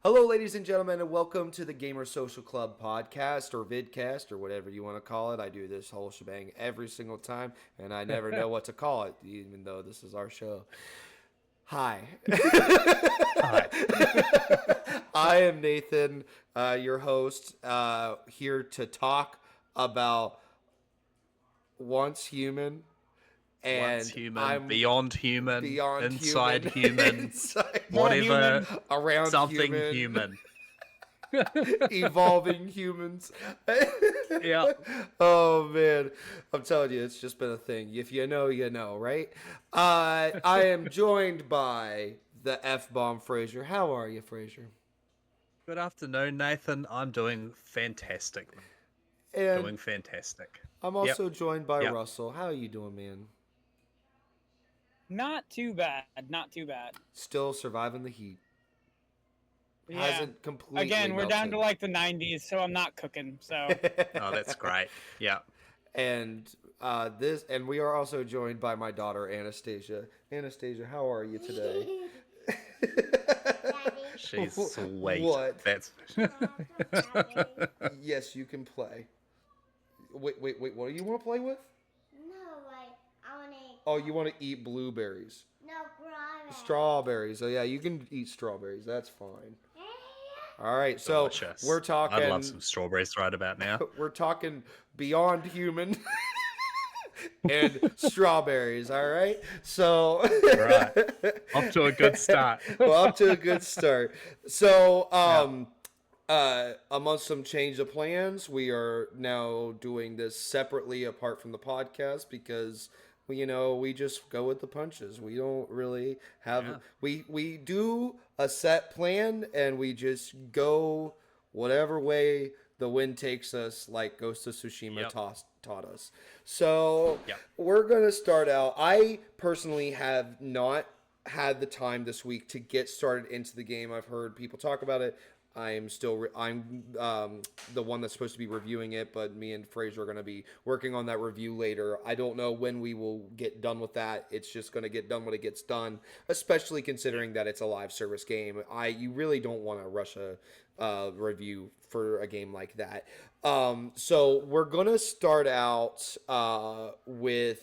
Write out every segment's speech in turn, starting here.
Hello, ladies and gentlemen, and welcome to the Gamer Social Club podcast or vidcast or whatever you want to call it. I do this whole shebang every single time, and I never know what to call it, even though this is our show. Hi. Hi. I am Nathan, your host, here to talk about Once Human, Once and human, I'm beyond human, beyond inside human, human, inside More whatever, human. around something human. human. Evolving humans. Yeah. Oh man, I'm telling you, it's just been a thing. If you know, you know, right? I am joined by the F bomb Fraser. How are you, Fraser? Good afternoon, Nathan. I'm doing fantastic. And Doing fantastic. I'm Yep. also joined by Yep. Russell. How are you doing, man? Not too bad. Not too bad. Still surviving the heat. Yeah. Hasn't completely Again, we're down to melted. like the 90s, so I'm not cooking. So Oh, that's great. Yeah. And and we are also joined by my daughter Anastasia. Anastasia, how are you today? She's sweet. What? That's Yes, you can play. Wait. What do you want to play with? No, like, I want to eat. Oh, you want to eat blueberries. No, strawberry. Strawberries. Oh, yeah, you can eat strawberries. That's fine. All right, so delicious. we're talking. I'd love some strawberries right about now. We're talking beyond human and strawberries. All right, so Right. Off to a good start. well, up to a good start. So, amongst some change of plans, we are now doing this separately apart from the podcast because we just go with the punches. We don't really have Yeah. we do a set plan and we just go whatever way the wind takes us, like Ghost of Tsushima Yep. taught us. So Yep. we're gonna start out. I personally have not had the time this week to get started into the game. I've heard people talk about it. I'm the one that's supposed to be reviewing it, but me and Fraser are going to be working on that review later. I don't know when we will get done with that. It's just going to get done when it gets done, especially considering that it's a live service game. You really don't want to rush a review for a game like that. So we're going to start out with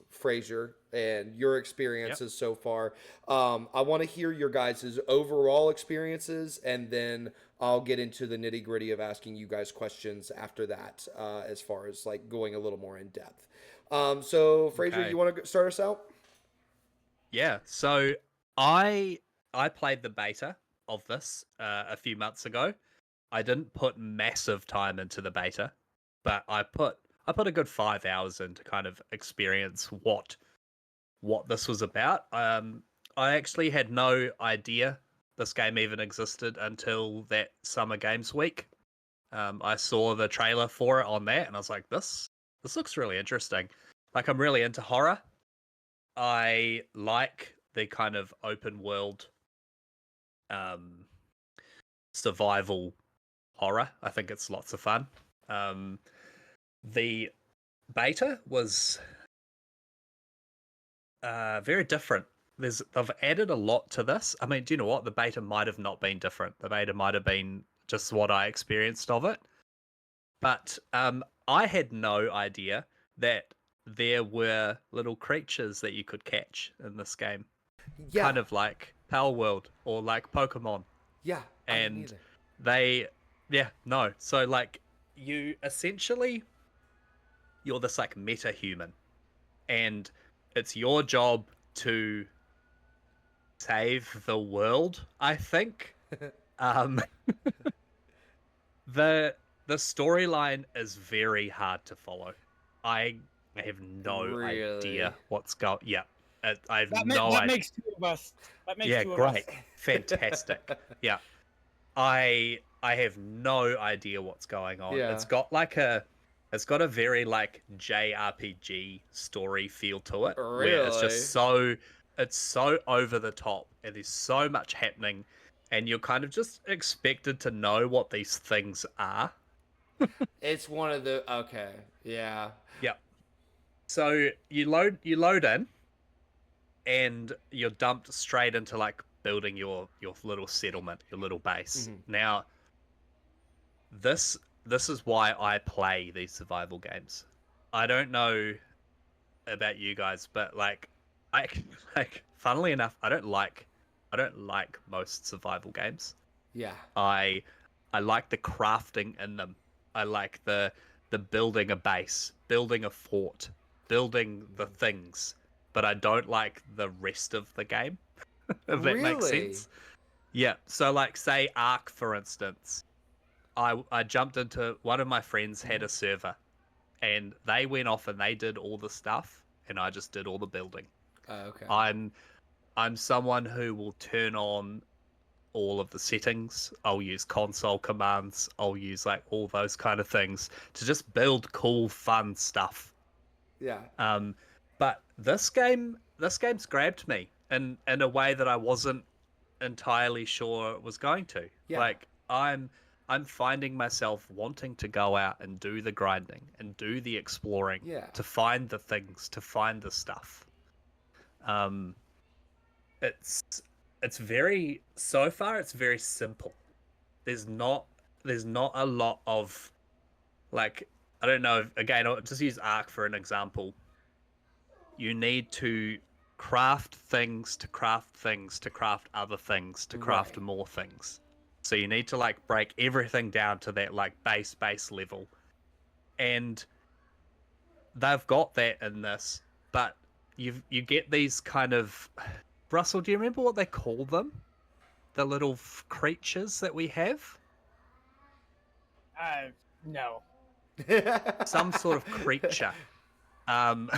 Fraser and your experiences so far. I want to hear your guys' overall experiences, and then I'll get into the nitty gritty of asking you guys questions after that, as far as like going a little more in depth. So Fraser, Okay. you want to start us out? Yeah, so I played the beta of this a few months ago. I didn't put massive time into the beta, but I put a good 5 hours in to kind of experience what this was about. I actually had no idea this game even existed until that Summer Games Week. I saw the trailer for it on that, and I was like, this looks really interesting. Like, I'm really into horror. I like the kind of open world survival horror. I think it's lots of fun. The beta was very different. They've added a lot to this. I mean, do you know what? The beta might have not been different. The beta might have been just what I experienced of it. But I had no idea that there were little creatures that you could catch in this game. Yeah, Kind of like Power World or like Pokemon. yeah. I didn't And either. no. So like you essentially you're this like meta human, and it's your job to save the world, I think. um the storyline is very hard to follow. I have no Really? idea what's going. Yeah, I have that, no that idea. makes two of us. That makes Yeah, two of great, us. fantastic. Yeah, I have no idea what's going on. Yeah. It's got a very like JRPG story feel to it, where it's Really? just it's so over the top, and there's so much happening, and you're kind of just expected to know what these things are. It's one of the okay. Yeah. Yeah. So you load in, and you're dumped straight into like building your little settlement, your little base. Mhm. Now, this is why I play these survival games. I don't know about you guys, but like I like funnily enough, I don't like most survival games. Yeah. I like the crafting in them. I like the building a base, building a fort, building the things, but I don't like the rest of the game. If that makes Really? sense. Yeah. So like say Ark for instance. I jumped into one of my friends had a server and they went off and they did all the stuff and I just did all the building. Okay. I'm someone who will turn on all of the settings. I'll use console commands. I'll use like all those kind of things to just build cool, fun stuff. Yeah. But this game's grabbed me in a way that I wasn't entirely sure it was going to. Yeah. Like I'm finding myself wanting to go out and do the grinding and do the exploring Yeah. to find the things, to find the stuff. It's very so far it's very simple. There's not a lot of like I don't know, again I'll just use Ark for an example. You need to craft things to craft things to craft other things to craft Right. more things. So you need to like break everything down to that like base level. And they've got that in this, but you get these kind of Russell, do you remember what they call them? The little creatures that we have? No. Some sort of creature. Um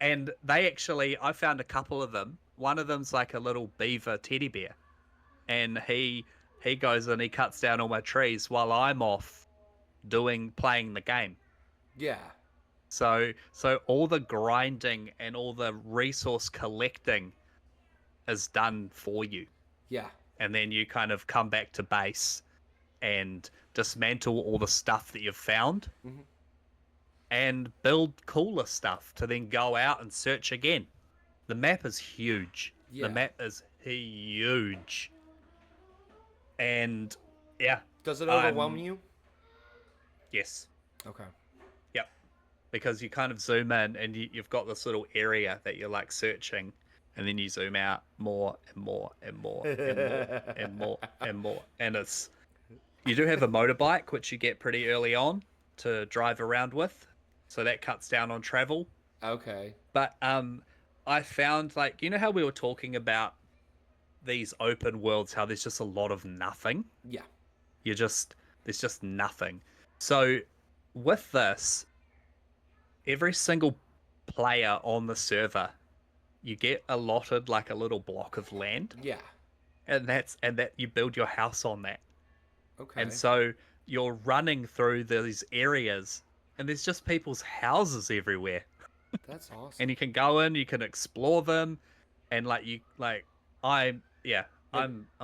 and they actually I found a couple of them. One of them's like a little beaver teddy bear. And he goes and he cuts down all my trees while I'm off playing the game. Yeah. So all the grinding and all the resource collecting is done for you. Yeah. And then you kind of come back to base and dismantle all the stuff that you've found Mhm. and build cooler stuff to then go out and search again. The map is huge. Yeah. The map is huge. And yeah. Does it overwhelm you? Yes. Okay. Yep. Because you kind of zoom in and you've got this little area that you're like searching, and then you zoom out more and more and more and more and more and more. And you do have a motorbike which you get pretty early on to drive around with, so that cuts down on travel. Okay. But I found like how we were talking about these open worlds, how there's just a lot of nothing. Yeah. There's just nothing. So with this, every single player on the server, you get allotted like a little block of land, Yeah. and that you build your house on that. Okay. And so you're running through these areas, and there's just people's houses everywhere. That's awesome. And you can go in, you can explore them, and I'm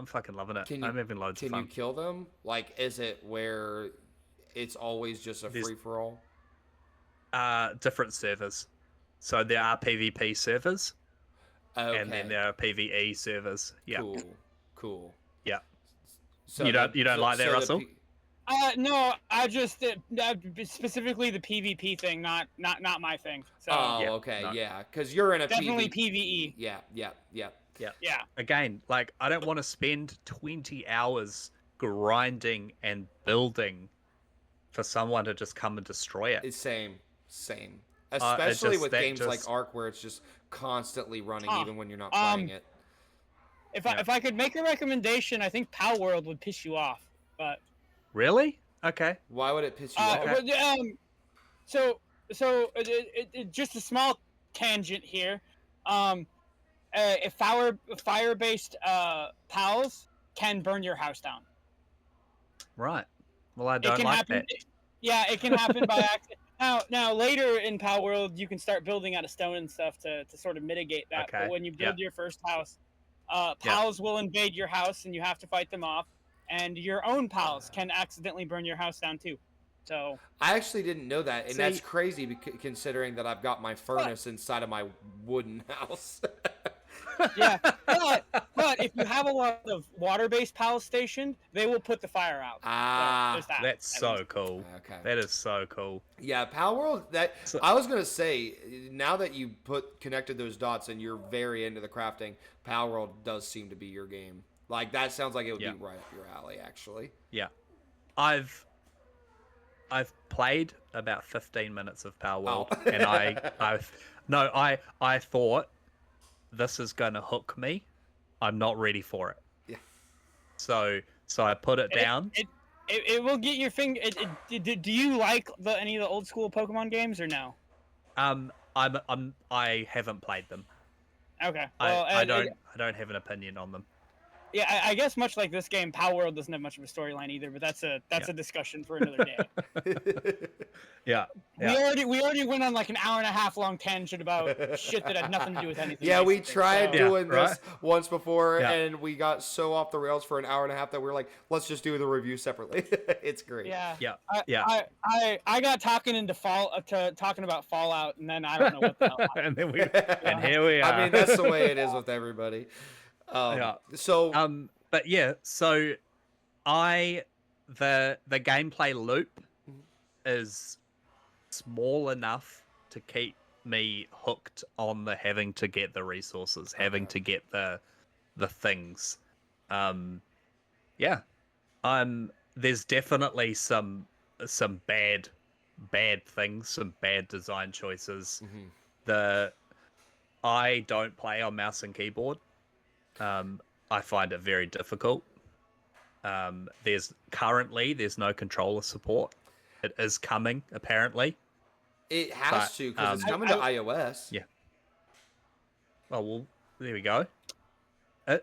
fucking loving it. I'm having loads of Can fun. you kill them? Like, is it where it's always just a free for all? Different servers. So there are PvP servers, Okay. and then there are PvE servers. Yeah. Cool. Yeah. So You don't like that, the Russell? No, I just specifically the PvP thing, not my thing. So Oh, Yeah, okay, no. yeah, because you're in a definitely PvE. PvE. Yeah. Yeah. Again, like I don't want to spend 20 hours grinding and building for someone to just come and destroy it. It's same. Especially with that games like just- Ark, where it's just constantly running, Huh. even when you're not playing it. If Yeah. I could make a recommendation, I think Power World would piss you off. But Really? Okay. Why would it piss you off? so just a small tangent here. If fire-based pals can burn your house down. Right. Well, I It don't can like happen. that. Yeah, it can happen by accident. Now later in Power World, you can start building out of stone and stuff to sort of mitigate that. Okay, But when you build yeah. your first house, pals will invade your house and you have to fight them off. And your own pals can accidentally burn your house down too. So I actually didn't know that, and that's See- crazy considering that I've got my furnace inside of my wooden house. Yeah, but if you have a lot of water-based pals stationed, they will put the fire out. Ah, so there's that. That's so cool. Okay. That is so cool. Yeah, Pal World. That So- I was gonna say. Now that you connected those dots and you're very into the crafting, Pal World does seem to be your game. Like that sounds like it would Yeah. be right up your alley, actually. Yeah. I've played about 15 minutes of Power World, Oh. and I thought this is gonna hook me. I'm not ready for it. Yeah. So I put it down. It will get your finger. Do you like any of the old school Pokemon games or no? I haven't played them. Okay. Well, I don't have an opinion on them. yeah, I guess much like this game, Power World doesn't have much of a storyline either, but that's a discussion for another day. Yeah. We already went on like an hour and a half long tangent about shit that had nothing to do with anything. Yeah, we basically, tried so- doing Yeah, this once before, Yeah. and we got so off the rails for an hour and a half that we were like, let's just do the review separately. It's great. Yeah. Yeah. I got talking talking about Fallout, and then I don't know what the hell happened. and then and here we are. I mean, that's the way it is with everybody. Yeah. So, But yeah, so the gameplay loop is small enough to keep me hooked on the having to get the resources, having to get the things. Yeah. There's definitely some bad things, some bad design choices. I don't play on mouse and keyboard. I find it very difficult. There's no controller support. It is coming, apparently. it has but, to, because it's coming to iOS. Yeah. Oh, well, there we go.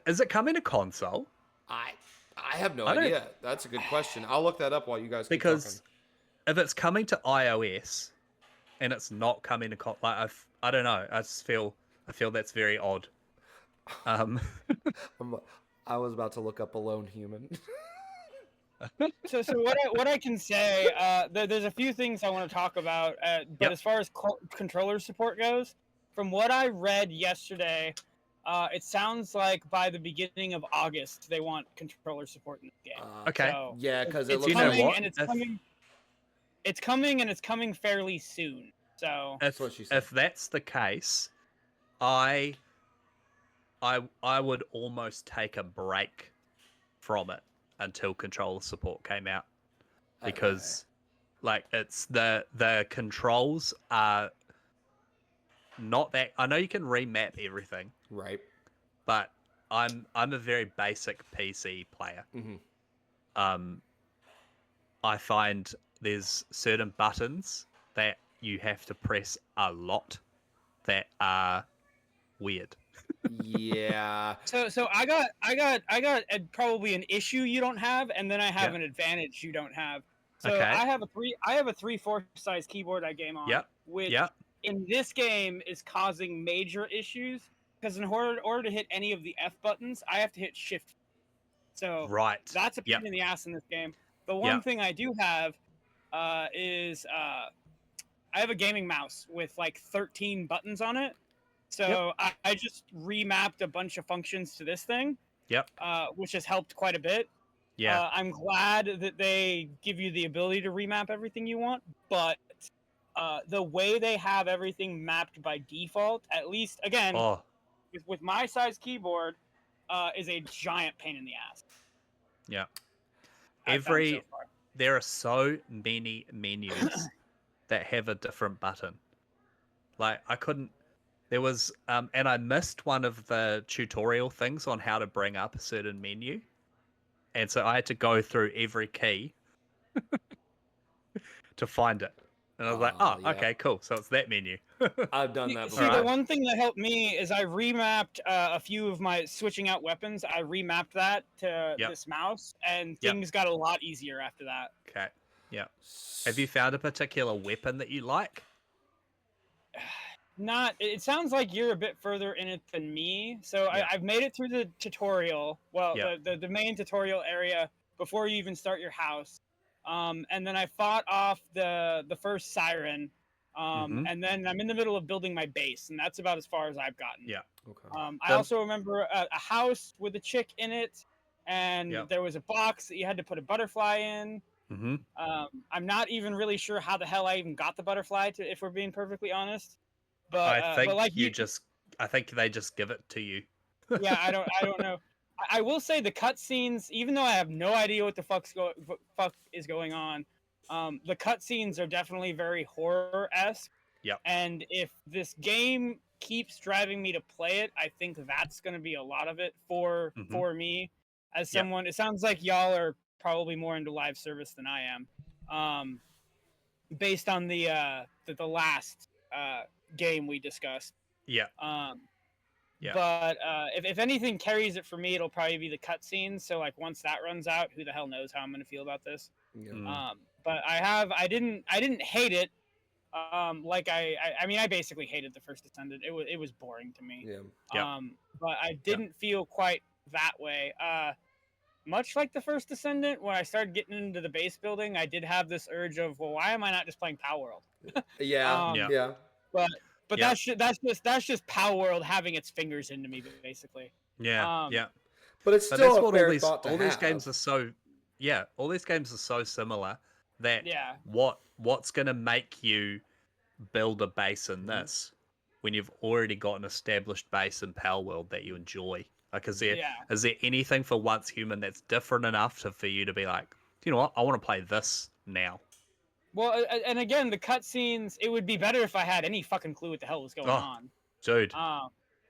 Is it coming to console? I have no I don't- idea. That's a good question. I'll look that up while you guys keep Because talking. if it's coming to iOS and it's not coming to I don't know. I feel that's very odd. I was about to look up Alone Human. So what I can say, there's a few things I want to talk about, but Yep. as far as controller support goes, from what I read yesterday, it sounds like by the beginning of August they want controller support in the game. Okay. So Yeah, because it it's looks You know coming, what? and it's If- coming. It's coming, and it's coming fairly soon. So That's what she said. If that's the case, I would almost take a break from it until controller support came out, because like it's the controls are not that. I know you can remap everything, Right. but I'm a very basic PC player. Mhm. I find there's certain buttons that you have to press a lot that are weird. Yeah. So I got probably an issue you don't have, and then I have Yeah. an advantage you don't have. So Okay. I have a 3/4 size keyboard I game on, Yep. which Yep. in this game is causing major issues because in order to hit any of the F buttons, I have to hit Shift. So Right. that's a pain Yep. in the ass in this game. The one Yep. thing I do have is I have a gaming mouse with like 13 buttons on it. So I just remapped a bunch of functions to this thing, Yep. which has helped quite a bit. Yeah. I'm glad that they give you the ability to remap everything you want, but the way they have everything mapped by default, at least again Oh. with my size keyboard, is a giant pain in the ass. Yeah. I've found so far. There are so many menus that have a different button. Like there was and I missed one of the tutorial things on how to bring up a certain menu. And so I had to go through every key to find it. And I was like, Oh, oh, yeah. okay, cool. So it's that menu. I've done that See, before. the Alright. one thing that helped me is I remapped a few of my switching out weapons. I remapped that to Yep. this mouse, and Yep. things got a lot easier after that. Okay. Yeah. Have you found a particular weapon that you like? Not. It sounds like you're a bit further in it than me. So Yeah. I've made it through the tutorial. Well, Yeah. the main tutorial area before you even start your house. And then I fought off the first siren. And then I'm in the middle of building my base, and that's about as far as I've gotten. Yeah. Okay. I also remember a house with a chick in it, and there was a box that you had to put a butterfly in. I'm not even really sure how the hell I even got the butterfly, if we're being perfectly honest. But I think like I think they just give it to you. yeah, I don't know. I will say the cutscenes, even though I have no idea what the fuck is going on, the cutscenes are definitely very horror-esque. Yep. And if this game keeps driving me to play it, I think that's going to be a lot of it for me. As someone, it sounds like y'all are probably more into live service than I am, based on the last game we discussed. Yeah. But if anything carries it for me, it'll probably be the cutscenes. So like once that runs out, who the hell knows how I'm gonna feel about this? Yeah. But I didn't hate it. Like I mean I basically hated the first Descendant. It was boring to me. Yeah. But I didn't feel quite that way. Much like the first Descendant, when I started getting into the base building, I did have this urge of, well, why am I not just playing Power World? Yeah. But that's just Power World having its fingers into me, basically. Yeah. But it's But still that's a what fair all these thought to all these have. games are so. Yeah, all these games are so similar that Yeah. what's gonna make you build a base in this when you've already got an established base in Power World that you enjoy? Like, is there anything for Once Human that's different enough for you to be like, you know what, I want to play this now? Well, and again, the cutscenes, it would be better if I had any fucking clue what the hell was going on. Dude.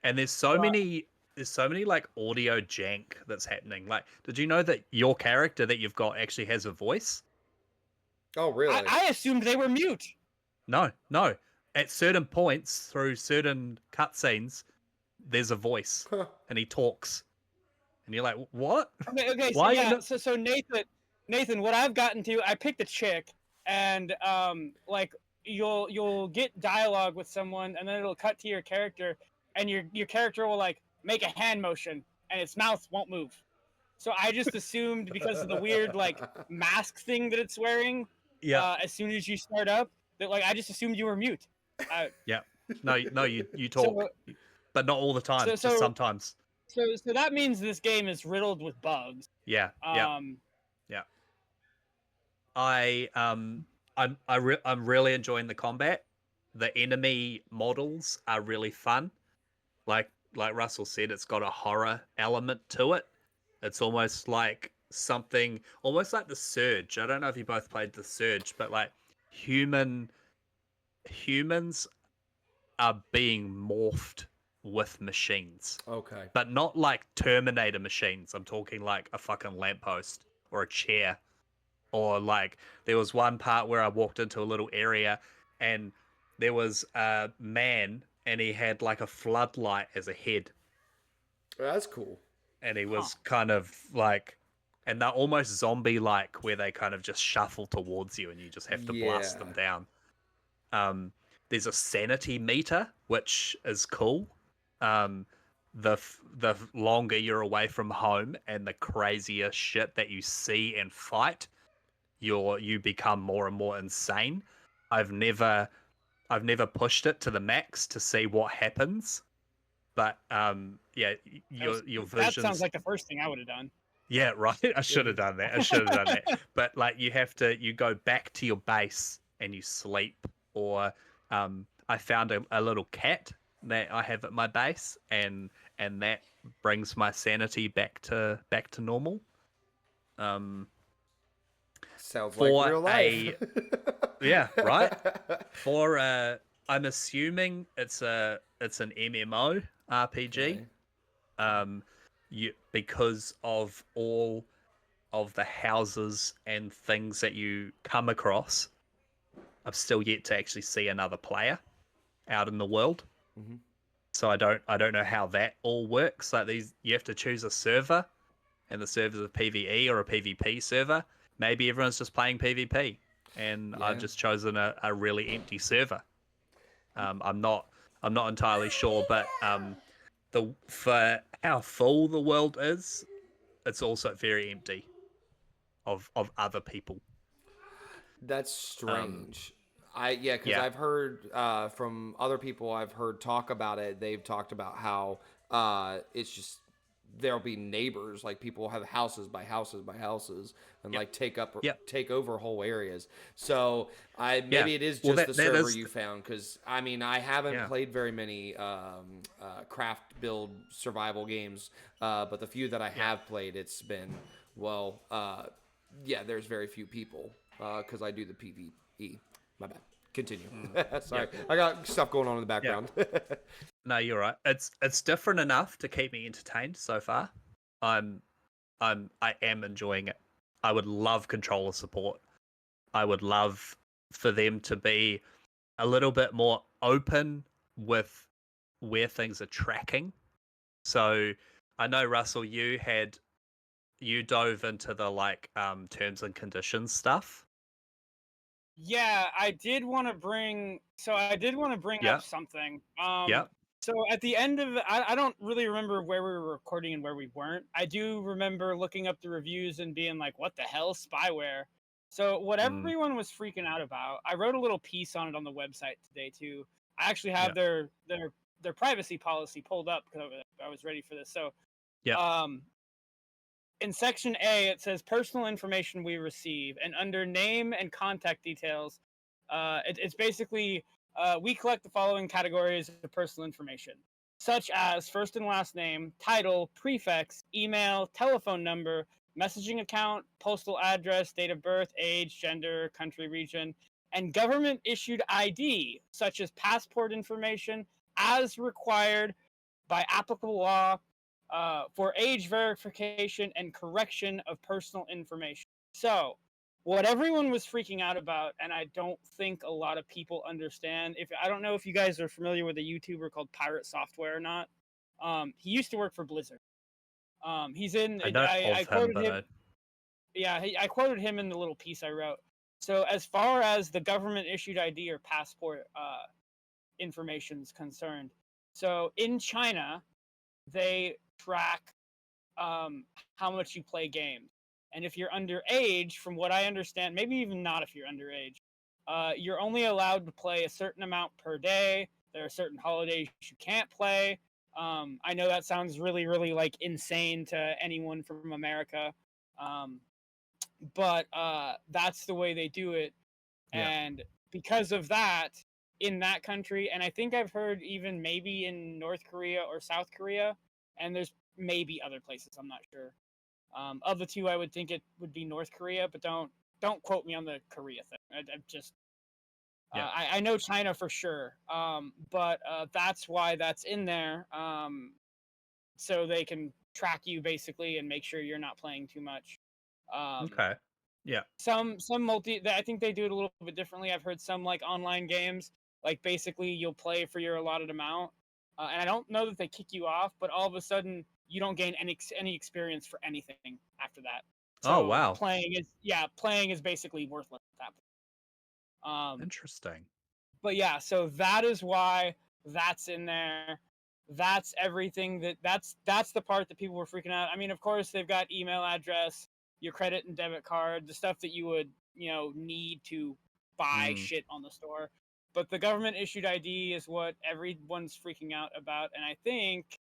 And there's so many like audio jank that's happening. Like, did you know that your character that you've got actually has a voice? Oh, really? I assumed they were mute. No. At certain points through certain cutscenes, there's a voice and he talks, and you're like, "What?" Okay. Why? So Nathan, what I've gotten to, I picked a chick, and like you'll get dialogue with someone, and then it'll cut to your character, and your character will like make a hand motion, and its mouth won't move. So I just assumed because of the weird like mask thing that it's wearing, as soon as you start up, that like I just assumed you were mute. Yeah. No, you talk, but not all the time. Just sometimes. So that means this game is riddled with bugs. Yeah. I'm really enjoying the combat. The enemy models are really fun. Like Russell said, it's got a horror element to it. It's almost like almost like the Surge. I don't know if you both played the Surge, but like humans are being morphed with machines. Okay. But not like Terminator machines. I'm talking like a fucking lamppost or a chair. Or like there was one part where I walked into a little area and there was a man and he had like a floodlight as a head. That's cool. And he was kind of like, and they're almost zombie-like where they kind of just shuffle towards you and you just have to blast them down. There's a sanity meter, which is cool. The longer you're away from home and the crazier shit that you see and fight, you become more and more insane. I've never pushed it to the max to see what happens, but your visions. That sounds like the first thing I would have done. Yeah, right. I should have done that. But like you go back to your base and you sleep, or I found a little cat that I have at my base, and that brings my sanity back to normal. Sounds like real life. Yeah, right. I'm assuming it's an MMO RPG. Okay. Because of all of the houses and things that you come across, I've still yet to actually see another player out in the world. Mm-hmm. So I don't know how that all works. Like you have to choose a server, and the server's a PvE or a PvP server. Maybe everyone's just playing PvP, and I've just chosen a really empty server. I'm not entirely sure, but for how full the world is, it's also very empty of other people. That's strange. Because Yeah. I've heard from other people. I've heard talk about it. They've talked about how it's just there'll be neighbors, like people have houses by houses by houses, and Yep. like Yep. take over whole areas. So Yeah. maybe it is Well, just the that server is you found, because I mean I haven't yeah. played very many craft build survival games, but the few that I Yeah. have played, it's been well, yeah. There's very few people because I do the PvE. My bad. Continue. Sorry, Yep. I got stuff going on in the Yeah. background. No, you're right. It's different enough to keep me entertained so far. I am enjoying it. I would love controller support. I would love for them to be a little bit more open with where things are tracking. So I know, Russell, you dove into the terms and conditions stuff. Yeah, I did want to bring. So I did want to bring Yeah. up something. Yeah. So at the end of, I don't really remember where we were recording and where we weren't. I do remember looking up the reviews and being like, "What the hell, spyware?" So what Mm, everyone was freaking out about, I wrote a little piece on it on the website today too. I actually yeah. have their privacy policy pulled up because I was ready for this. So, Yeah. um, in section A, it says personal information we receive, and under name and contact details, it's basically we collect the following categories of personal information, such as first and last name, title, prefix, email, telephone number, messaging account, postal address, date of birth, age, gender, country, region, and government issued ID, such as passport information, as required by applicable law for age verification and correction of personal information. So, what everyone was freaking out about, and I don't think a lot of people understand. If I don't know if you guys are familiar with a YouTuber called Pirate Software or not. He used to work for Blizzard. He's in. I know I of him, quoted but him. I Yeah, I quoted him in the little piece I wrote. So, as far as the government issued ID or passport information is concerned, so in China, they track um, how much you play games. And if you're underage, from what I understand, maybe even not if you're underage, you're only allowed to play a certain amount per day. There are certain holidays you can't play. I know that sounds really, really like insane to anyone from America, um, but that's the way they do it. yeah. And because of that, in that country, and I think I've heard even maybe in North Korea or South Korea, and there's maybe other places, I'm not sure. Of the two, I would think it would be North Korea, but don't quote me on the Korea thing. I just Yeah. I know China for sure, but that's why that's in there, so they can track you basically and make sure you're not playing too much. Um, Okay. Yeah. some I think they do it a little bit differently. I've heard some like online games, like basically you'll play for your allotted amount, and I don't know that they kick you off, but all of a sudden you don't gain any experience for anything after that. Oh, So wow. playing is basically worthless at that point. Interesting. But yeah, so that is why that's in there. That's everything that's the part that people were freaking out. I mean, of course, they've got email address, your credit and debit card, the stuff that you would, need to buy Mm, shit on the store. But the government issued ID is what everyone's freaking out about. And I think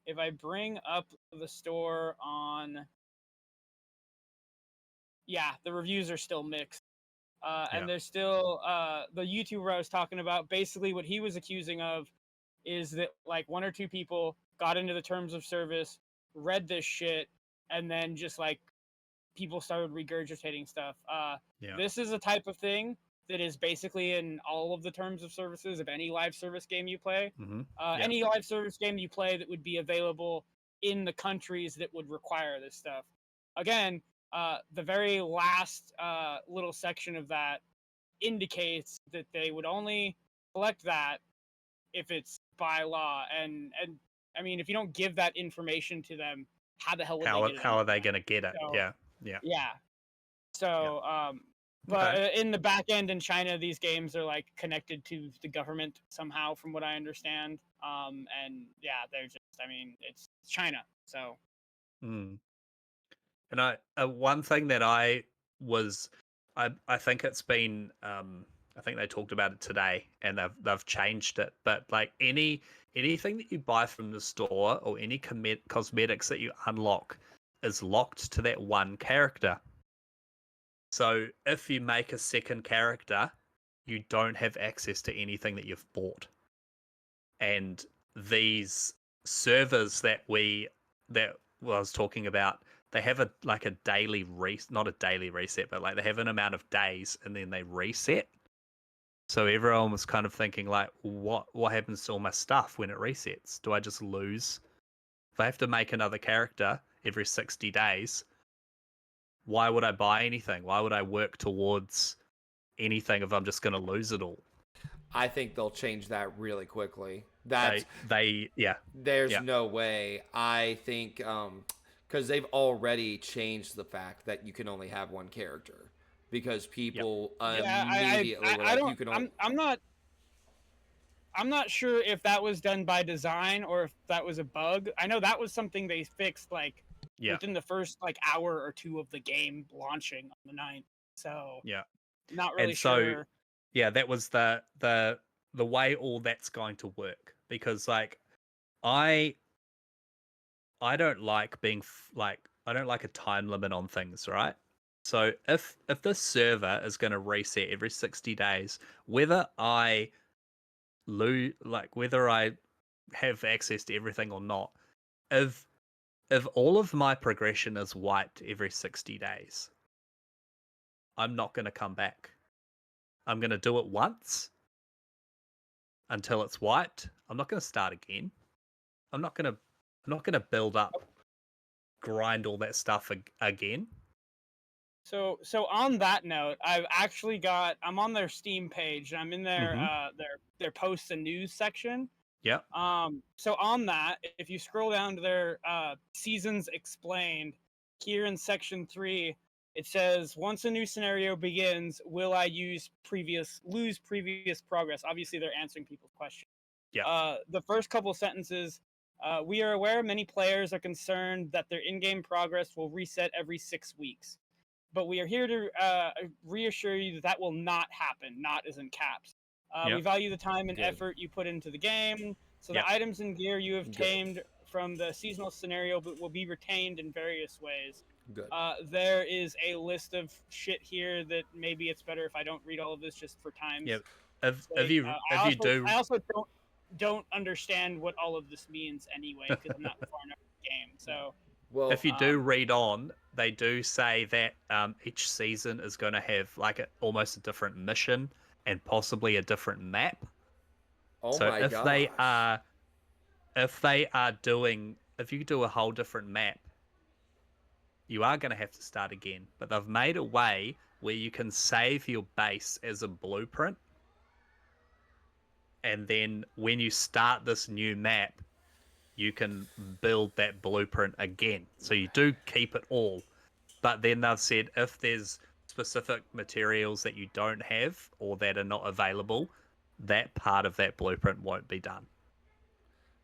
if I bring up the store on, yeah, the reviews are still mixed. yeah. And there's still the YouTuber I was talking about. Basically, what he was accusing of is that like one or two people got into the terms of service, read this shit, and then just like people started regurgitating stuff. Yeah. This is a type of thing that is basically in all of the terms of services of any live service game you play. Mm-hmm. Yeah. Any live service game you play that would be available in the countries that would require this stuff. Again, the very last little section of that indicates that they would only collect that if it's by law. And I mean, if you don't give that information to them, how the hell would they get it How are they anyway? going to get it? So Yeah. Yeah. yeah. Yeah. So but Okay. in the back end in China, these games are like connected to the government somehow, from what I understand. And yeah, they're just, I mean, it's China, so Mm. And one thing that I think it's been I think they talked about it today, and they've changed it. But like anything that you buy from the store or any cosmetics that you unlock is locked to that one character. So if you make a second character, you don't have access to anything that you've bought. And these servers that I was talking about, they have a daily not a daily reset, but like they have an amount of days and then they reset. So everyone was kind of thinking like, what happens to all my stuff when it resets? Do I just lose? If I have to make another character every 60 days, why would I buy anything? Why would I work towards anything if I'm just going to lose it all? I think they'll change that really quickly. There's There's no way. I think because they've already changed the fact that you can only have one character because people immediately were like, you can only. I'm not sure if that was done by design or if that was a bug. I know that was something they fixed within the first hour or two of the game launching on the 9th. So not really sure. Yeah, that was the way all that's going to work, because I don't like being I don't like a time limit on things, right? So if this server is going to reset every 60 days, whether I whether I have access to everything or not, if all of my progression is wiped every 60 days, I'm not going to come back. I'm going to do it once until it's wiped. I'm not going to start again. I'm not going to build up, grind all that stuff again. So on that note, I'm on their Steam page. I'm in their their posts and news section. Yeah. So on that, if you scroll down to their seasons explained, here in section 3, it says, once a new scenario begins, will I lose previous progress? Obviously, they're answering people's questions. Yeah. The first couple sentences, we are aware many players are concerned that their in-game progress will reset every 6 weeks. But we are here to reassure you that will not happen, not as in caps. We value the time and effort you put into the game, so the items and gear you have tamed from the seasonal scenario will be retained in various ways. Good. There is a list of shit here that maybe it's better if I don't read all of this just for time's Yeah. I also don't understand what all of this means anyway, because I'm not far enough in the game. So Well, if you do read on, they do say that each season is going to have almost a different mission and possibly a different map. So if you do a whole different map, you are going to have to start again. But they've made a way where you can save your base as a blueprint, and then when you start this new map, you can build that blueprint again. So you do keep it all. But then they've said if there's specific materials that you don't have or that are not available, that part of that blueprint won't be done.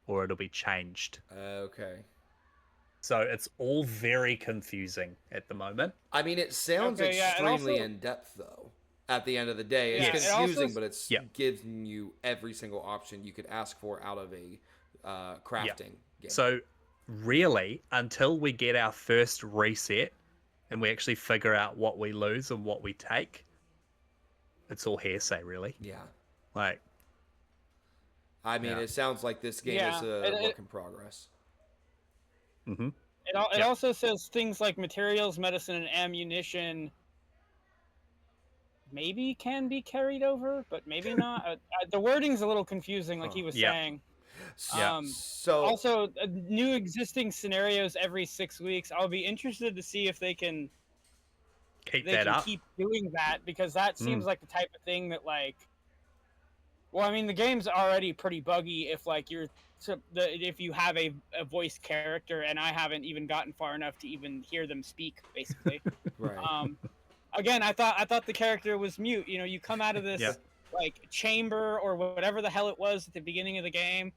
Or it'll be changed. Okay. So it's all very confusing at the moment. I mean, it sounds extremely in-depth, though. At the end of the day, it's confusing, but it's giving you every single option you could ask for out of a crafting game. So really, until we get our first reset and we actually figure out what we lose and what we take, it's all hearsay, really. Yeah. I mean, it sounds like this game is a work in progress. Mm-hmm. It also says things like materials, medicine, and ammunition maybe can be carried over, but maybe not. The wording's a little confusing, like he was saying. So also, new existing scenarios every 6 weeks. I'll be interested to see if they can keep doing that, because that seems like the type of thing that well, I mean, the game's already pretty buggy if you have a voice character, and I haven't even gotten far enough to even hear them speak, basically. Right. Again, I thought the character was mute. You know, you come out of this chamber or whatever the hell it was at the beginning of the game,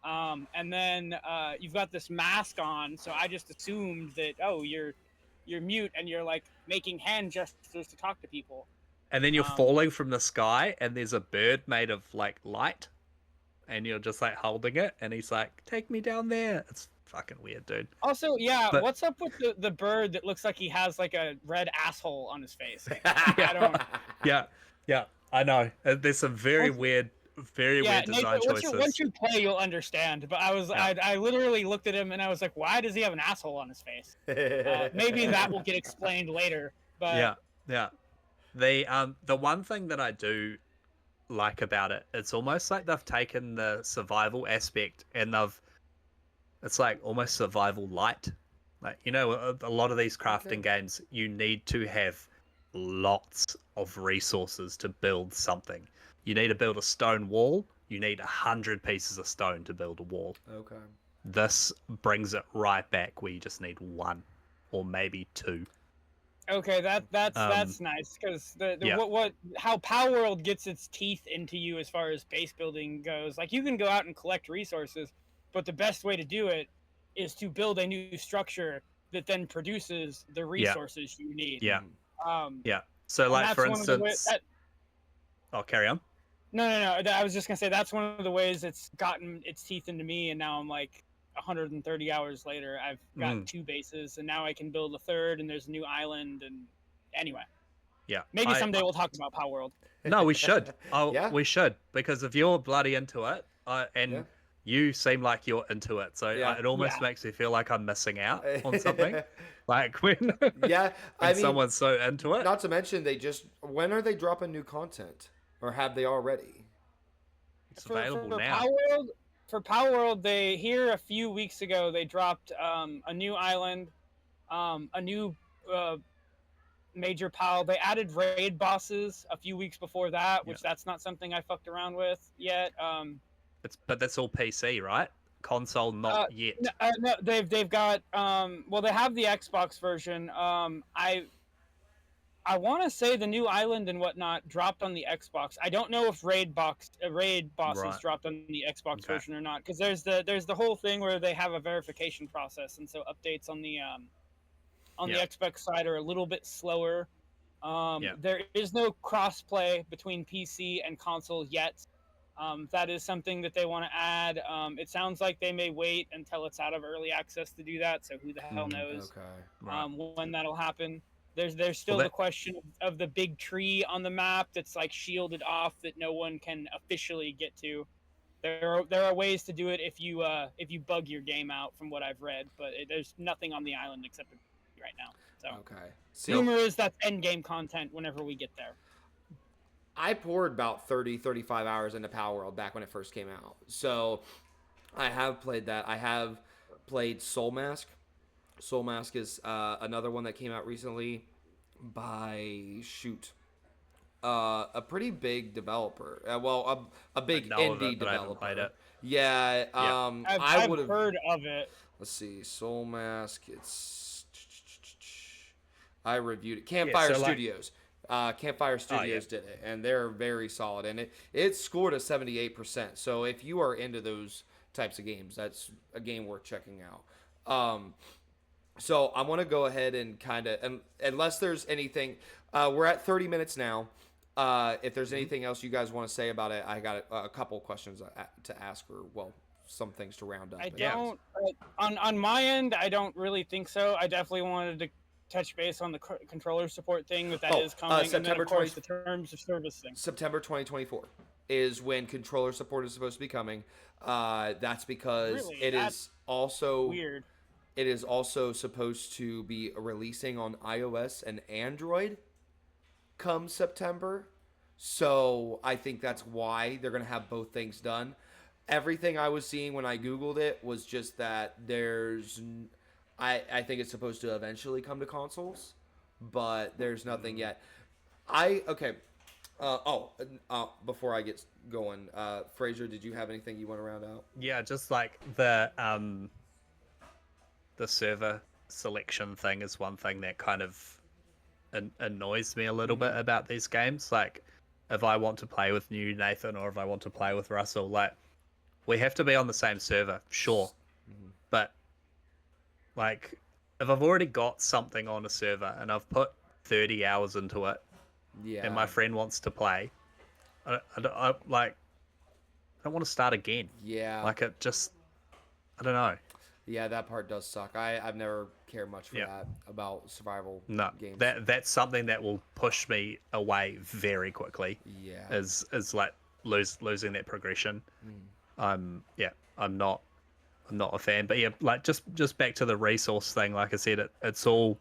and then you've got this mask on. So I just assumed that you're mute and you're making hand gestures to talk to people. And then you're Um, falling from the sky, and there's a bird made of like light, and you're just like holding it, and he's like, "Take me down there." It's fucking weird, dude. Also, yeah, But what's up with the bird that looks like he has like a red asshole on his face? yeah, I don't. yeah, I know. There's some very What's- weird, very Yeah, weird design choices. once you play, you'll understand. But Yeah. I literally looked at him and I was like, why does he have an asshole on his face? Maybe that will get explained later. But Yeah, yeah. The one thing that I do like about it, it's almost like they've taken the survival aspect and it's like almost survival light. Like, a lot of these crafting games, you need to have lots of resources to build something. You need to build a stone wall. You need 100 pieces of stone to build a wall. Okay. This brings it right back where you just need one or maybe two. okay, that's Um, nice because the yeah. how Power World gets its teeth into you as far as base building goes. Like you can go out and collect resources, but the best way to do it is to build a new structure that then produces the resources you need. Yeah, Um, yeah. So, and like, that's for one of the instance, way, carry on. no, I was just gonna say that's one of the ways it's gotten its teeth into me, and now I'm like 130 hours later, I've got 2 bases, and now I can build a third, and there's a new island, and anyway, Yeah, maybe someday we'll talk about Power World. No, we should. Yeah. We should, because if you're bloody into it, and Yeah. you seem like you're into it, so Yeah. it almost Yeah. makes me feel like I'm missing out on something. Like when Yeah, I when mean, someone's so into it. not to mention when are they dropping new content, or have they already? It's available for now. Power World, they here a few weeks ago they dropped a new island, a new major pal. They added raid bosses a few weeks before that, which that's not something I fucked around with yet. But that's all PC, right? Console not yet. No, they've got well, they have the Xbox version. I want to say the new island and whatnot dropped on the Xbox. I don't know if raid bosses Right. dropped on the Xbox Okay. version or not, because there's the whole thing where they have a verification process, and so updates on the Xbox side are a little bit slower. There is no crossplay between PC and console yet. That is something that they want to add. It sounds like they may wait until it's out of early access to do that. So who the hell knows Okay. Right. when that'll happen? There's still the question of the big tree on the map that's like shielded off that no one can officially get to. There are ways to do it if you bug your game out, from what I've read, but there's nothing on the island except right now. So Okay. See, rumor is that's end game content whenever we get there. I poured about 30, 35 hours into Power World back when it first came out. So I have played that. I have played Soul Mask. Soul Mask is another one that came out recently by a pretty big developer. A big know of indie it, but I haven't developer. played it. Yeah. I've would have heard of it. Let's see. Soul Mask. I reviewed it. Campfire Studios. Campfire Studios did it, and they're very solid. And it scored a 78%. So if you are into those types of games, that's a game worth checking out. So I want to go ahead and kind of, unless there's anything, we're at 30 minutes now. If there's anything else you guys want to say about it, I got a couple questions to ask, or some things to round up. I don't on my end. I don't really think so. I definitely wanted to touch base on the controller support thing that is coming, September and then of course the terms of service thing. September 2024 is when controller support is supposed to be coming. That's because Really? That's also weird. It is also supposed to be releasing on iOS and Android come September. So I think that's why they're going to have both things done. Everything I was seeing when I Googled it was just that I think it's supposed to eventually come to consoles, but there's nothing yet. Before I get going, Fraser, did you have anything you want to round out? Yeah, just like the server selection thing is one thing that kind of annoys me a little bit about these games. Like, if I want to play with you, Nathan, or if I want to play with Russell, like, we have to be on the same server, sure. But, like, if I've already got something on a server and I've put 30 hours into it, Yeah. and my friend wants to play, I don't want to start again. Yeah. Like it just, I don't know. Yeah, that part does suck. I've never cared much for Yeah. that about survival No, games. that's something that will push me away very quickly. Yeah. Is like losing that progression. Mm. I'm not a fan. But yeah, like just back to the resource thing. Like I said, it's all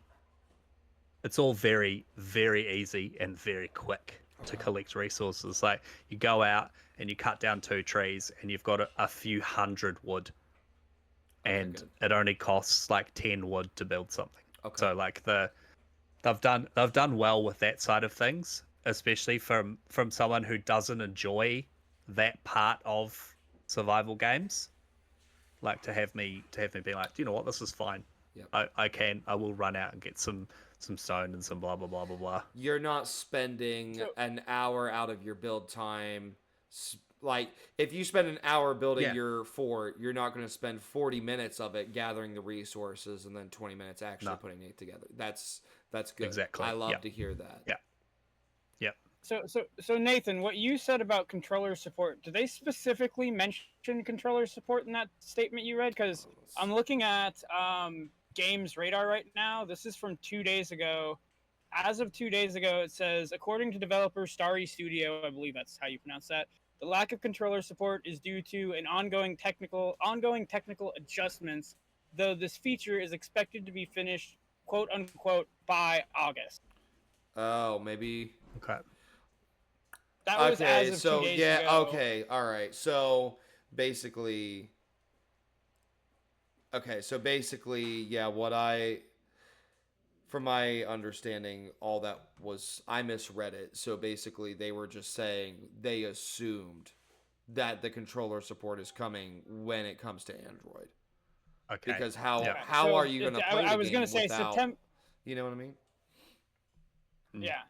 very very easy and very quick to collect resources. Like you go out and you cut down 2 trees and you've got a few hundred wood, Okay, and good. it only costs like 10 wood to build something. Okay. So like they've done well with that side of things, especially from someone who doesn't enjoy that part of survival games. Like to have me be like, you know what, this is fine. Yep. I will run out and get some stone and some blah blah blah blah blah. You're not spending So- an hour out of your build time. Like, if you spend an hour building Yeah. your fort, you're not going to spend 40 minutes of it gathering the resources and then 20 minutes actually No. putting it together. That's good. Exactly. I love Yep. to hear that. Yeah. Yep. So Nathan, what you said about controller support, do they specifically mention controller support in that statement you read? Because I'm looking at Games Radar right now. This is from 2 days ago. As of 2 days ago, it says, according to developer Starry Studio, I believe that's how you pronounce that, the lack of controller support is due to an ongoing technical adjustments, though this feature is expected to be finished, quote unquote, by August. Oh, maybe. Okay. That was Okay, as of so 2 days yeah, ago. okay, all right. So basically, yeah, from my understanding, all that was, I misread it. So basically, they were just saying they assumed that the controller support is coming when it comes to Android. Okay. Because how Yeah. how So are you going to play I the was game gonna say without? September. You know what I mean? Yeah.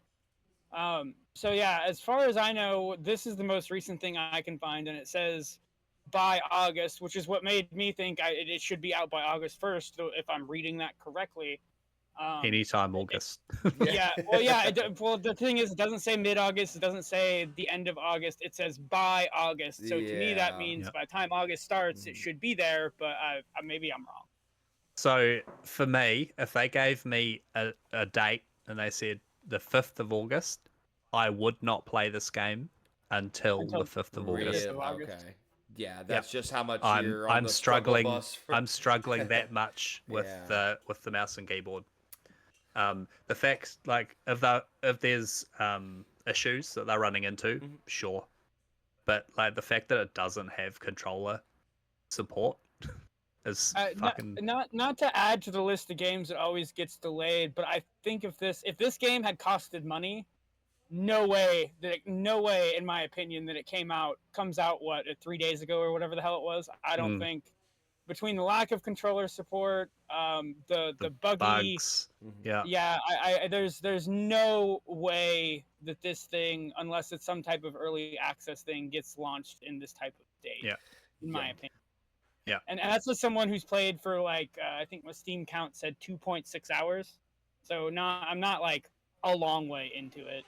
So yeah, as far as I know, this is the most recent thing I can find, and it says by August, which is what made me think it should be out by August 1st, if I'm reading that correctly. Anytime August. Yeah. Well, yeah. Well, the thing is, it doesn't say mid-August. It doesn't say the end of August. It says by August. So to me, that Yeah. means Yep. by the time August starts, it Mhm. should be there. But maybe I'm wrong. So for me, if they gave me a date and they said the 5th of August, I would not play this game until Until the 5th of Really? August. 5th of August. Okay. Yeah, that's just how much I'm you're on I'm the struggle struggling. bus. I'm struggling that much with Yeah. the mouse and keyboard. The fact, like, if there's issues that they're running into, Mhm. sure, but like the fact that it doesn't have controller support is fucking Not to add to the list of games that always gets delayed, but I think if this game had costed money, no way, in my opinion, that it comes out 3 days ago or whatever the hell it was. I don't Mm. think between the lack of controller support, the buggy, bugs. Mhm. Yeah, yeah, there's no way that this thing, unless it's some type of early access thing, gets launched in this type of date. Yeah. In my Yeah. opinion. Yeah. And that's just someone who's played for like I think my Steam count said 2.6 hours, so I'm not like a long way into it.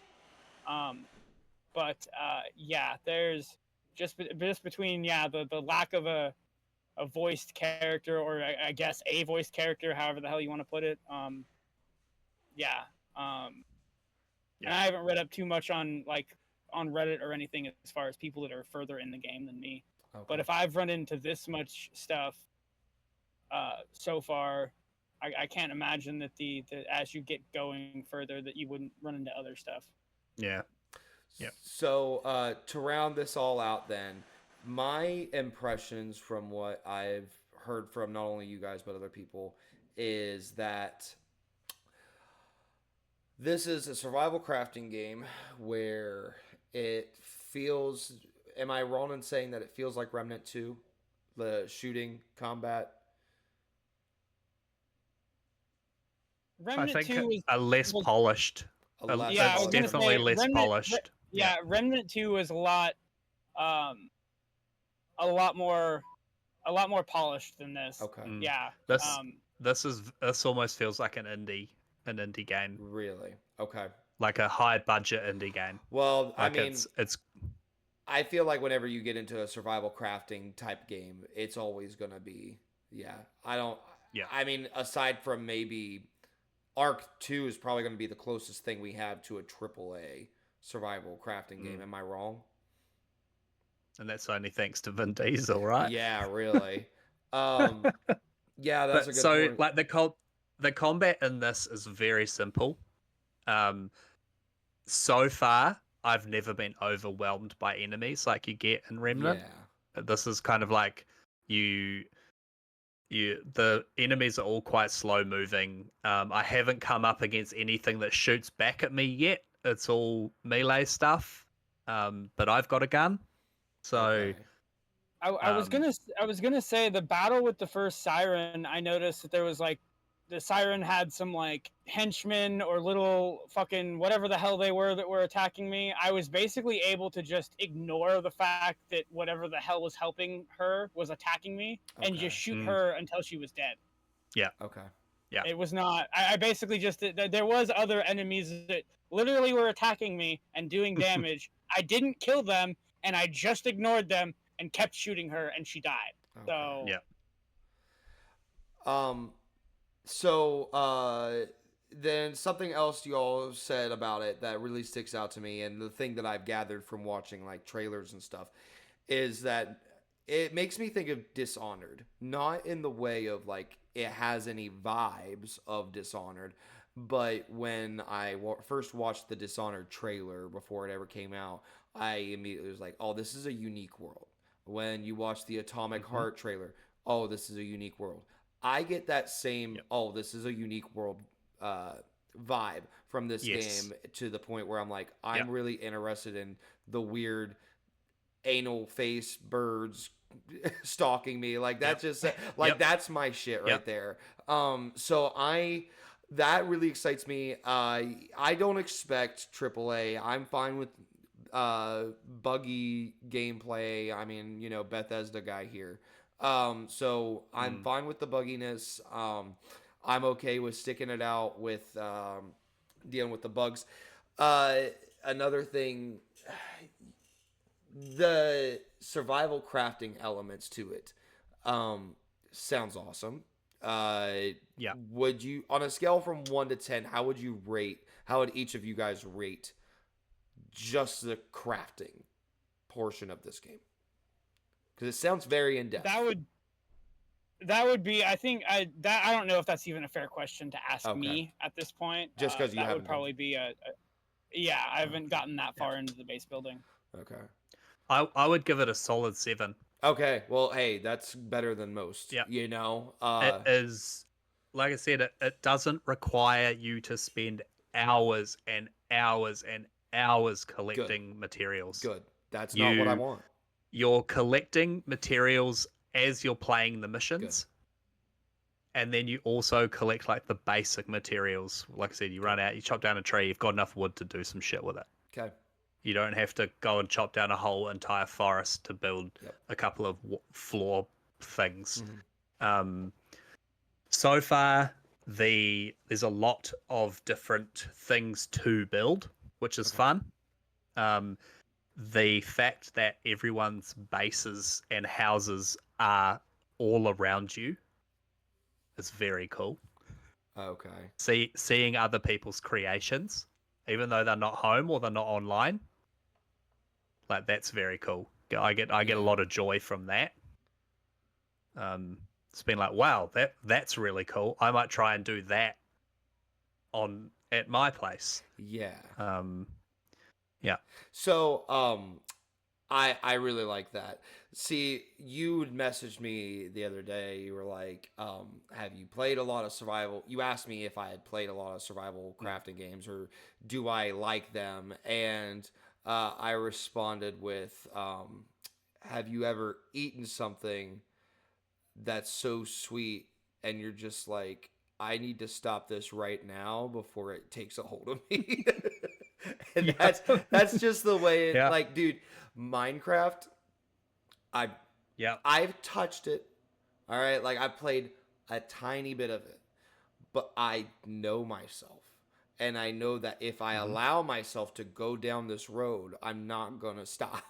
But yeah, there's just between the lack of a voiced character, or I guess a voiced character, however the hell you want to put it. Yeah. And I haven't read up too much on Reddit or anything as far as people that are further in the game than me. Okay. But if I've run into this much stuff so far, I can't imagine that the as you get going further that you wouldn't run into other stuff. yeah. Yep. So to round this all out, then, my impressions from what I've heard from not only you guys but other people is that this is a survival crafting game where it feels. Am I wrong in saying that it feels like Remnant 2, the shooting combat? Remnant I think 2 is a less was- polished. yeah, I was It's gonna definitely say less polished. Yeah, Remnant 2 is a lot more polished than this. Okay. Mm. Yeah. This almost feels like an indie game. Really? Okay. like a high budget indie game. Well, I Like mean, it's I feel like whenever you get into a survival crafting type game, it's always gonna be, yeah. I don't. Yeah. I mean, aside from maybe Arc 2 is probably gonna be the closest thing we have to a AAA survival crafting game. Am I wrong? and that's only thanks to Vin Diesel, right? Yeah, really. Um, yeah, that's a But good so point. like the combat in this is very simple. Um, so far I've never been overwhelmed by enemies like you get in Remnant. Yeah. This is kind of like you the enemies are all quite slow moving. I haven't come up against anything that shoots back at me yet. It's all melee stuff. But I've got a gun. So Okay. I was Um, gonna say the battle with the first siren. I noticed that there was like the siren had some like henchmen or little fucking whatever the hell they were that were attacking me. I was basically able to just ignore the fact that whatever the hell was helping her was attacking me and Okay. just shoot Mm. her until she was dead. Okay. Yeah. It was not. I basically just there was other enemies that literally were attacking me and doing damage. I didn't kill them and I just ignored them and kept shooting her and she died. Okay. So yeah. Um, so then something else you all said about it that really sticks out to me, and the thing that I've gathered from watching like trailers and stuff, is that it makes me think of Dishonored, not in the way of like it has any vibes of Dishonored, but when I first watched the Dishonored trailer before it ever came out, I immediately was like, "Oh, this is a unique world." When you watch the Atomic Mm-hmm. Heart trailer, "Oh, this is a unique world." I get that same, Yep. "Oh, this is a unique world" uh, vibe from this Yes. game, to the point where I'm like, I'm Yep. really interested in the weird anal face birds stalking me. Like that's Yep. just like Yep. that's my shit right Yep. there. So that really excites me. I don't expect AAA. I'm fine with buggy gameplay. I mean, Bethesda guy here. So I'm Mm. fine with the bugginess. I'm okay with sticking it out with dealing with the bugs. Uh, Another thing, the survival crafting elements to it sounds awesome. Yeah. Would you, on a scale from 1 to 10, how would each of you guys rate just the crafting portion of this game? Because it sounds very in depth. that would be. I think I don't know if that's even a fair question to ask Okay. me at this point. Just 'cause you that haven't would probably be yeah. I haven't gotten that far into the base building. Okay. I would give it a solid 7. Okay. Well, hey, that's better than most. Yeah. It is, like I said, it doesn't require you to spend hours and hours and hours collecting materials. good. That's not what I You- want. You're collecting materials as you're playing the missions. And then you also collect like the basic materials. Like I said, you run out, you chop down a tree, you've got enough wood to do some shit with it. Okay. You don't have to go and chop down a whole entire forest to build a couple of floor things. So far, there's a lot of different things to build, which is fun. The fact that everyone's bases and houses are all around you is very cool. Okay. Seeing other people's creations, even though they're not home or they're not online, like that's very cool. I get a lot of joy from that. It's been like, wow, that's really cool. I might try and do that at my place. Yeah. Yeah. So, I really like that. See, you messaged me the other day. You were like, have you played a lot of survival? You asked me if I had played a lot of survival crafting games, or do I like them? And I responded with, have you ever eaten something that's so sweet and you're just like, I need to stop this right now before it takes a hold of me? And Yeah. that's just the way it, Yeah. like, dude, Minecraft, Yeah. I've touched it. All right, like I've played a tiny bit of it, but I know myself. and I know that if I allow myself to go down this road, I'm not gonna stop.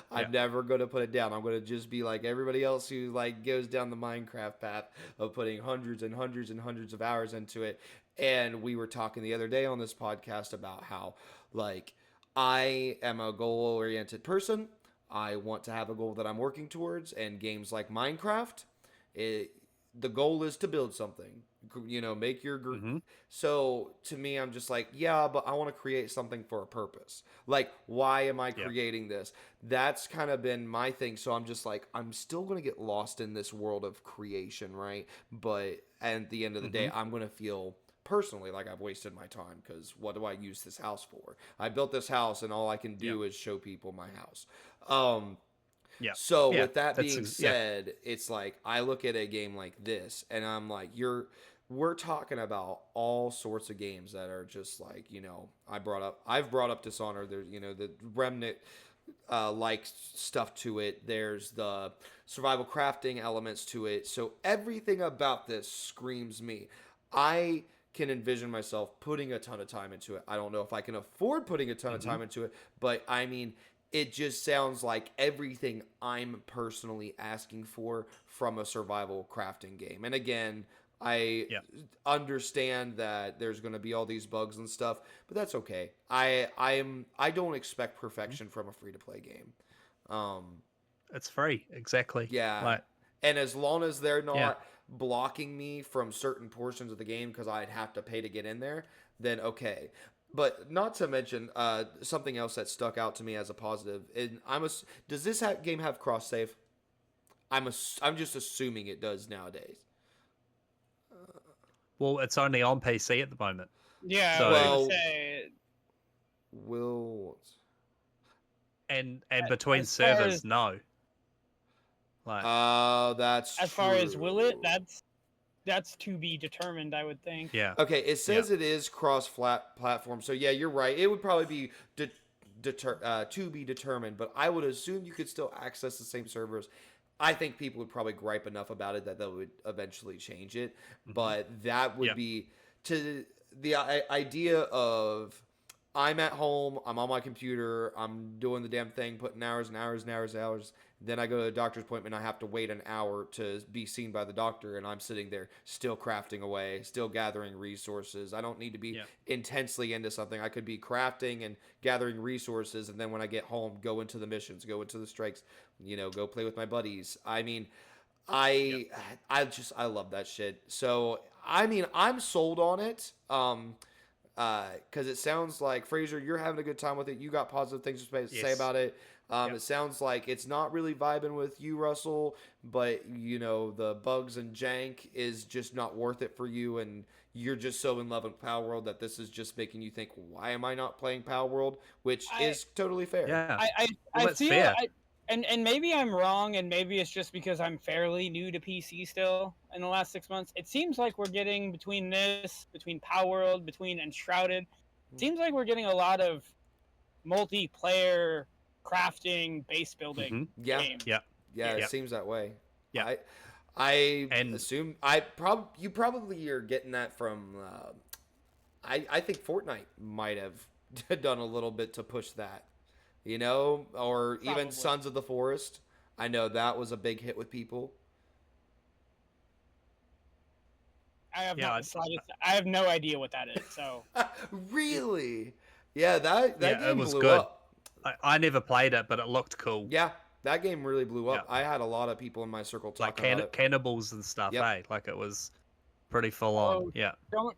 I'm never gonna put it down. I'm gonna just be like everybody else who like goes down the Minecraft path of putting hundreds and hundreds and hundreds of hours into it. And we were talking the other day on this podcast about how like I am a goal-oriented person. I want to have a goal that I'm working towards, and games like Minecraft, the goal is to build something. Make your So to me, I'm just like, yeah, but I want to create something for a purpose. Like, why am I creating this? That's kind of been my thing. So I'm just like, I'm still going to get lost in this world of creation, right? But at the end of the day, I'm going to feel personally like I've wasted my time, because what do I use this house for? I built this house and all I can do is show people my house. So with that being said, it's like I look at a game like this and I'm like, we're talking about all sorts of games that are just like, I've brought up Dishonored. There's, the Remnant like stuff to it. There's the survival crafting elements to it. So everything about this screams me. I can envision myself putting a ton of time into it. I don't know if I can afford putting a ton of time into it, but I mean, it just sounds like everything I'm personally asking for from a survival crafting game. And again, I understand that there's going to be all these bugs and stuff, but that's okay. I don't expect perfection from a free-to-play game. It's free, exactly. Yeah. And as long as they're not blocking me from certain portions of the game because I'd have to pay to get in there, then okay. But not to mention something else that stuck out to me as a positive. And does this game have cross save? I'm just assuming it does nowadays. Well, it's only on PC at the moment. Yeah, So, I was gonna say. And between servers, no. Like, that's as far as will it? That's to be determined, I would think. Yeah. Okay, it says it is cross-platform, so yeah, you're right. It would probably be to be determined, but I would assume you could still access the same servers. I think people would probably gripe enough about it that they would eventually change it, but that would be to the idea of I'm at home, I'm on my computer, I'm doing the damn thing, putting hours and hours and hours and hours. Then I go to a doctor's appointment, I have to wait an hour to be seen by the doctor, and I'm sitting there still crafting away, still gathering resources. I don't need to be intensely into something. I could be crafting and gathering resources, and then when I get home, go into the missions, go into the strikes, go play with my buddies. I mean, I love that shit. So, I mean, I'm sold on it. Because it sounds like, Fraser, you're having a good time with it. You got positive things to say about it. It sounds like it's not really vibing with you, Russell, but, the bugs and jank is just not worth it for you, and you're just so in love with Power World that this is just making you think, why am I not playing Power World? Which is totally fair. Yeah. I feel fair. And maybe I'm wrong, and maybe it's just because I'm fairly new to PC still in the last 6 months. It seems like we're getting between Power World, between Enshrouded, it seems like we're getting a lot of multiplayer crafting, base building games. Yeah, it seems that way. Yeah. I assume you probably are getting that from I think Fortnite might have done a little bit to push that. Or Probably. Even Sons of the Forest. I know that was a big hit with people. I have no idea what that is. So really, yeah, that game it was blew good. up. I never played it, but it looked cool. Yeah, that game really blew up. I had a lot of people in my circle talking about it. Cannibals and stuff. Like it was pretty full on. Yeah.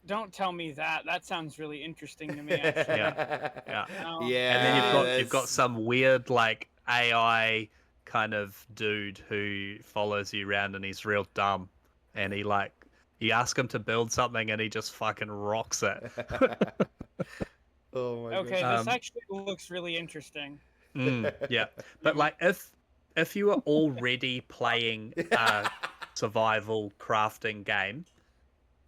Don't tell me that. That sounds really interesting to me. Actually. Yeah. Yeah. And then you've got some weird like AI kind of dude who follows you around, and he's real dumb, and you ask him to build something and he just fucking rocks it. Oh my god. Okay, this actually looks really interesting. Yeah. But like if you are already playing a survival crafting game,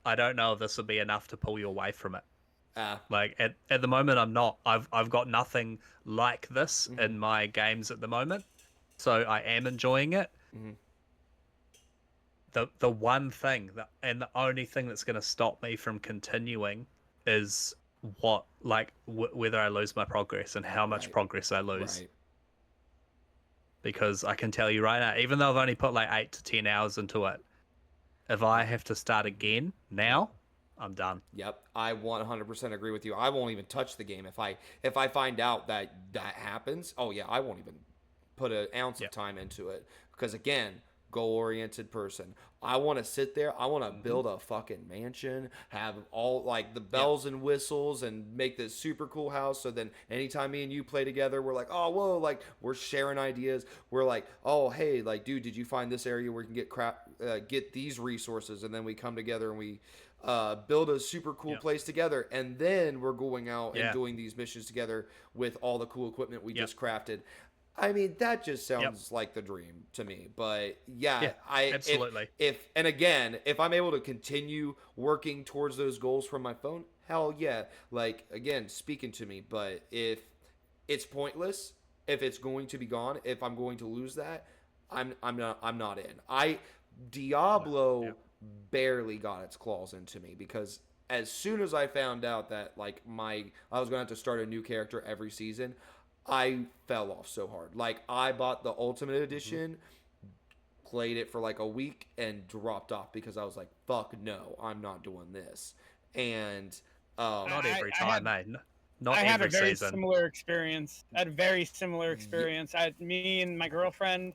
I don't know if this would be enough to pull you away from it. Like at the moment, I'm not. I've got nothing like this in my games at the moment, so I am enjoying it. The one thing and the only thing that's going to stop me from continuing is what like whether I lose my progress and how much Right. progress I lose. Right. Because I can tell you right now, even though I've only put like 8 to 10 hours into it, if I have to start again now, I'm done. Yep, I 100% agree with you. I won't even touch the game if I find out that that happens. Oh yeah, I won't even put an ounce of Yep. time into it because again, goal-oriented person. I want to sit there. I want to build a fucking mansion, have all like the bells and whistles, and make this super cool house. So then, anytime me and you play together, we're like, oh whoa, like we're sharing ideas. We're like, oh hey, like dude, did you find this area where you can get these resources? And then we come together and we build a super cool Yep. place together, and then we're going out and Yeah. doing these missions together with all the cool equipment we Yep. just crafted. I mean, that just sounds like the dream to me. But yeah, absolutely. if and again, if I'm able to continue working towards those goals from my phone, hell yeah. Like again, speaking to me. But if it's pointless, if it's going to be gone, if I'm going to lose that, I'm not in. Diablo Yep. barely got its claws into me because as soon as I found out that like I was going to have to start a new character every season, I fell off so hard. Like I bought the Ultimate Edition, played it for like a week, and dropped off because I was like, "Fuck no, I'm not doing this." And Not I- every I time, had- mate. Not I had every a very season. similar experience. I had a very similar experience. Me and my girlfriend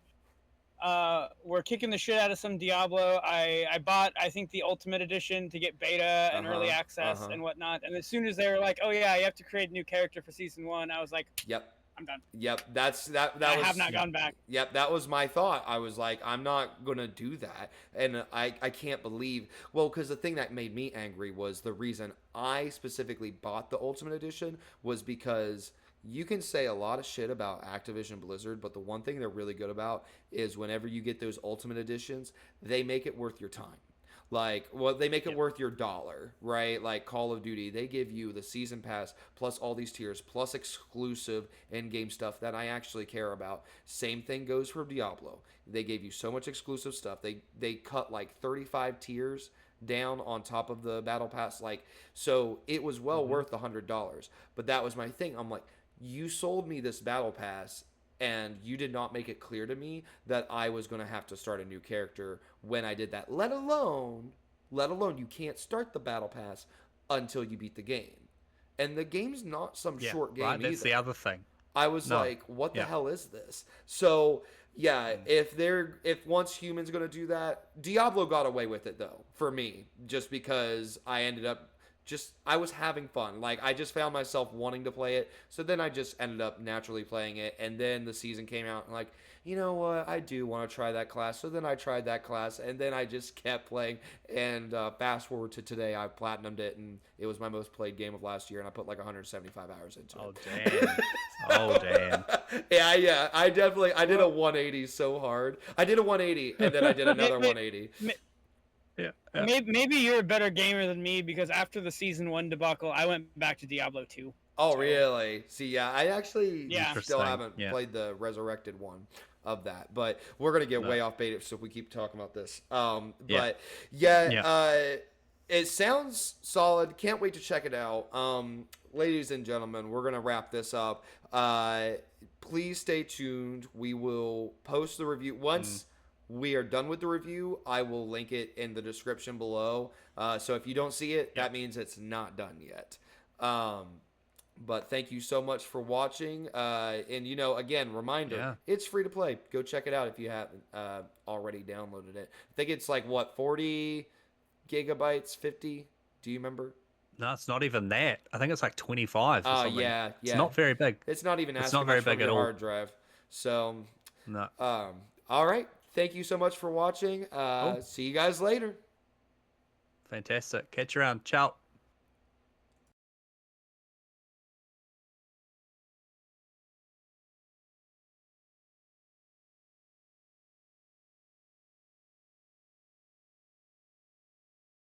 were kicking the shit out of some Diablo. I bought, I think, the Ultimate Edition to get beta and early access and whatnot. And as soon as they were like, "Oh yeah, you have to create a new character for season 1," I was like, Yep. "I'm done." Yep, that I was. have not gone back. Yep, that was my thought. I was like, I'm not gonna do that, and I can't believe. Well, because the thing that made me angry was the reason I specifically bought the Ultimate Edition was because you can say a lot of shit about Activision Blizzard, but the one thing they're really good about is whenever you get those Ultimate Editions, they make it worth your time. Like, well, they make it worth your dollar, right? Like Call of Duty, they give you the season pass plus all these tiers plus exclusive in-game stuff that I actually care about. Same thing goes for Diablo. They gave you so much exclusive stuff. They cut like 35 tiers down on top of the battle pass, like, so it was well worth the $100. But that was my thing. I'm like, you sold me this battle pass and you did not make it clear to me that I was going to have to start a new character when I did that. Let alone you can't start the battle pass until you beat the game. And the game's not some short game right? That's either. the other thing. I was No. like, what the Yeah. hell is this? So, yeah, if once humans going to do that, Diablo got away with it though, for me, just because I ended up I was having fun. Like I just found myself wanting to play it. So then I just ended up naturally playing it, and then the season came out and like, you know what? I do want to try that class. So then I tried that class, and then I just kept playing. And fast forward to today, I platinumed it, and it was my most played game of last year, and I put like 175 hours into Oh it. damn. Oh damn. Yeah. I did a 180 so hard. I did a 180, and then I did another 180. Yeah. Maybe you're a better gamer than me because after the season 1 debacle, I went back to Diablo 2. Oh, So- really? See, yeah, I actually Yeah. still Interesting, haven't yeah. played the resurrected one of that, but we're gonna get way off beta so if we keep talking about this. But it sounds solid. Can't wait to check it out. Ladies and gentlemen, we're gonna wrap this up. Please stay tuned. We will post the review once. We are done with the review. I will link it in the description below. So if you don't see it, that means it's not done yet. But thank you so much for watching. And, again, reminder, it's free to play. Go check it out if you haven't already downloaded it. I think it's like, 40 gigabytes, 50? Do you remember? No, it's not even that. I think it's like 25 or something. Yeah. It's not very big. It's not even It's asking not very much from big at your all. hard drive. So, No. all right. Thank you so much for watching. See you guys later. Fantastic. Catch you around. Ciao.